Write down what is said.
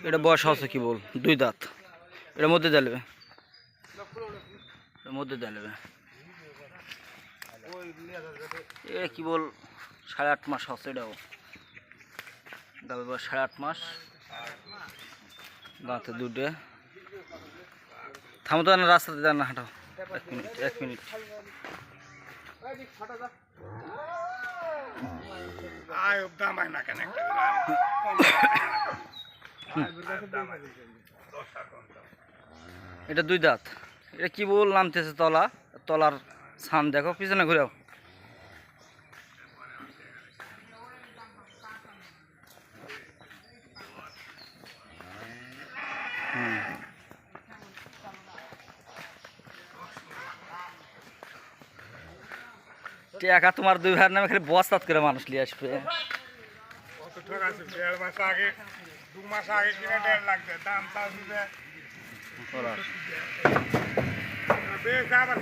এটা বয়স আছে কি বল 2 দাঁত এর মধ্যে জ্বালবে এ কি বল 8.5 মাস আছে এটাও গাবে বয়স 8.5 মাস দাঁতে দুটো থামো তো না রাস্তাতে যান না হাঁটাও 1 মিনিট এটা 2 দাঁত এটা কি বল নামতেছে তলার ছান দেখো পিছনে ঘুরেও টাকা তোমার 2 ভাইয়ের নামে খালি বস্তাত করে মানুষ নিয়ে আসবে দু মাস আগে কিনে 1.5 লাখ দাম তাও দিবে বেশ আবার